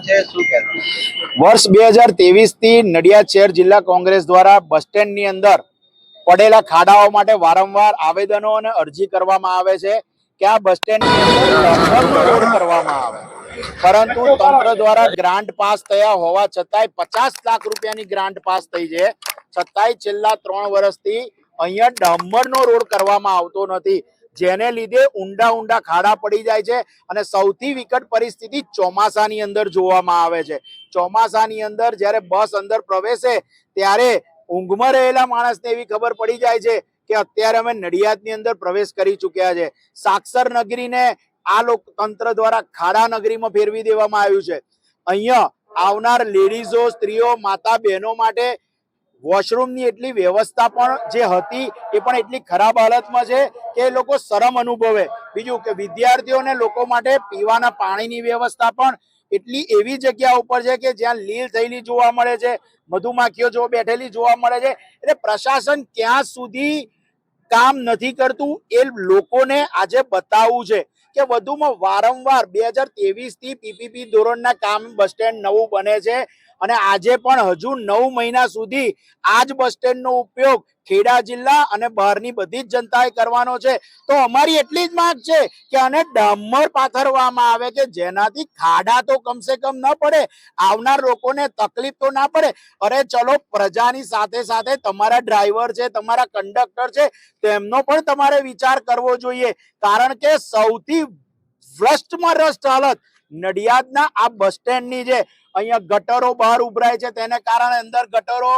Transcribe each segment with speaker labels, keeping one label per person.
Speaker 1: વર્ષ 2023 થી નડિયાદ શહેર જિલ્લા કોંગ્રેસ દ્વારા બસ સ્ટેન્ડની અંદર પડેલા ખાડાઓ માટે વારંવાર આવેદનો અને અરજી કરવામાં આવે છે કે આ બસ સ્ટેન્ડની અંદર ડમ્પરનો રોડ કરવામાં આવે, પરંતુ તંત્ર દ્વારા ગ્રાન્ટ પાસ થયા હોવા છતાંય 50 લાખ રૂપિયાની ગ્રાન્ટ પાસ થઈ છે, છતાંય છેલ્લા 3 વર્ષથી અહીંયા ડામરનો રોડ કરવામાં આવતો નથી, જેને લીધે ઊંડા ખાડા પડી જાય છે. અને સૌથી વિકટ પરિસ્થિતિ ચોમાસાની અંદર જોવામાં આવે છે. ચોમાસાની અંદર જ્યારે બસ અંદર પ્રવેશે ત્યારે ઊંઘમાં રહેલા માણસને એવી ખબર પડી જાય છે કે અત્યારે અમે નડિયાદની અંદર પ્રવેશ કરી ચૂક્યા છે. સાક્ષર નગરીને આ તંત્ર દ્વારા ખાડા નગરીમાં ફેરવી દેવામાં આવ્યું છે. અહીંયા આવનાર લેડીઝો, સ્ત્રીઓ, માતા બહેનો માટે વોશરૂમની એટલી વ્યવસ્થા પણ જે હતી એ પણ એટલી ખરાબ હાલતમાં છે કે એ લોકો શરમ અનુભવે. બીજું કે વિદ્યાર્થીઓને લોકો માટે પીવાના પાણીની વ્યવસ્થા પણ એટલી એવી જગ્યા ઉપર છે કે જ્યાં લીલ થયેલી જોવા મળે છે, મધુમાખીઓ જો બેઠેલી જોવા મળે છે. એટલે પ્રશાસન ક્યાં સુધી કામ નથી કરતું એ લોકોને આજે બતાવવું છે કે વધુમાં વારંવાર 2023 થી પીપીપી ધોરણના કામ બસ સ્ટેન્ડ નવું બને છે અને આજે પણ હજુ 9 મહિના સુધી આ જ બસ સ્ટેન્ડનો ઉપયોગ ખેડા જિલ્લા અને બહારની બધી જ જનતાએ કરવાનો છે. તો અમારી એટલી જ માંગ છે કે આને ડામર પાથરવામાં આવે કે જેનાથી ખાડા તો કમસે કમ ન પડે, આવનાર લોકોને તકલીફ તો ના પડે. અરે ચલો, પ્રજાની સાથે સાથે તમારા ડ્રાઈવર છે, તમારા કંડક્ટર છે, તેમનો પણ તમારે વિચાર કરવો જોઈએ. કારણ કે સૌથી ભ્રષ્ટમાં ભ્રષ્ટ હાલત નડિયાદના આ બસ સ્ટેન્ડની છે. અહીંયા ગટરો બહાર ઉભરાય છે, તેને કારણે અંદર ગટરો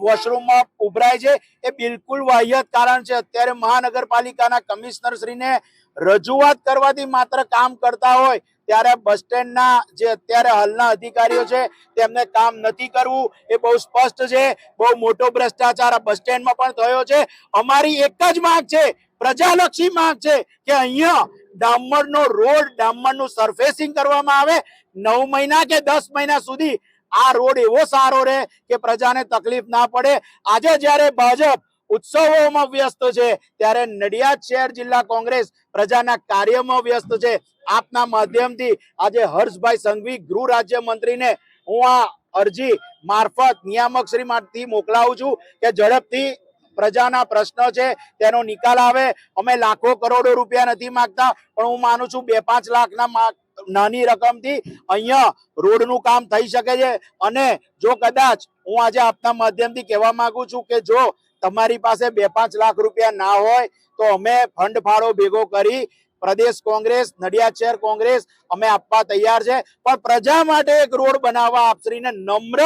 Speaker 1: વોશરૂમમાં ઉભરાય છે. એ બિલકુલ વાહિયાત કારણ છે. અત્યારે મહાનગરપાલિકાના કમિશનર શ્રીને રજૂઆત કરવાથી માત્ર કામ કરતા હોય ત્યારે બસ સ્ટેન્ડના જે અત્યારે હાલના અધિકારીઓ છે તેમને કામ નથી કરવું એ બહુ સ્પષ્ટ છે. બહુ મોટો ભ્રષ્ટાચાર આ બસ સ્ટેન્ડમાં પણ થયો છે. અમારી એક જ માંગ છે, પ્રજાલક્ષી માંગ છે કે અહીંયા ડામરનો રોડ, ડામરનું સરફેસિંગ કરવામાં આવે. 9 મહિના કે 10 મહિના સુધી આ રોડ એવો સારો રહે કે પ્રજાને તકલીફ ના પડે. આજે જ્યારે ભાજપ ઉત્સવોમાં વ્યસ્ત છે ત્યારે નડિયાદ શહેર જિલ્લા કોંગ્રેસ પ્રજાના કાર્યમાં વ્યસ્ત છે. આપના માધ્યમથી આજે હર્ષભાઈ સંઘવી ગૃહ રાજ્ય મંત્રીને હું આ અરજી મારફત નિયામક શ્રી માંથી મોકલાવું છું કે ઝડપથી પ્રજાના પ્રશ્નો છે તેનો નિકાલ આવે. અમે લાખો કરોડો રૂપિયા નથી માંગતા, પણ હું માનું છું 2-5 લાખના નાની રકમથી અહીંયા રોડનું કામ થઈ શકે છે. અને જો કદાચ હું આજે આપના માધ્યમથી કહેવા માંગુ છું કે જો તમારી પાસે 2-5 લાખ રૂપિયા ના હોય તો અમે ફંડ ફાળો ભેગો કરી પ્રદેશ કોંગ્રેસ, નડિયાદ શહેર કોંગ્રેસ અમે આપવા તૈયાર છે. પણ પ્રજા માટે એક રોડ બનાવવા આપશ્રીને નમ્ર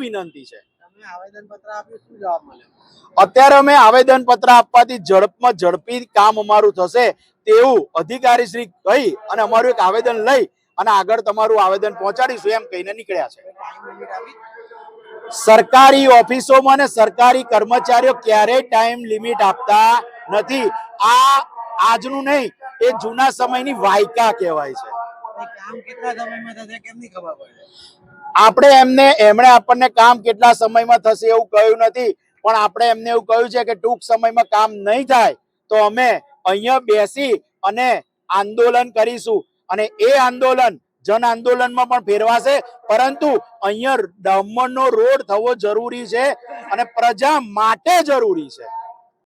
Speaker 1: વિનંતી છે. અત્યારે અમે આવેદન પત્ર આપવાથી ઝડપમાં ઝડપી કામ અમારું થશે તેવું અધિકારી શ્રી કહી અને અમારું એક આવેદન લઈ અને આગળ તમારું આવેદન પહોંચાડીશું એમ કહીને નીકળ્યા છે. સરકારી ઓફિસોમાં ને સરકારી કર્મચારીઓ ક્યારેય ટાઈમ લિમિટ આપતા નથી. આ આજનું નહીં, એ જૂના સમયની વાયકા કહેવાય છે. એમણે આપણને કામ કેટલા સમયમાં થશે એવું કહ્યું નથી, પણ આપણે એમને એવું કહ્યું છે કે ટૂંક સમયમાં કામ નહીં થાય તો અમે અહીંયા બેસી અને આંદોલન કરીશું. અને એ આંદોલન જન આંદોલનમાં પણ ફેરવાશે. પરંતુ અહીંયા ડામરનો રોડ થવો જરૂરી છે અને પ્રજા માટે જરૂરી છે.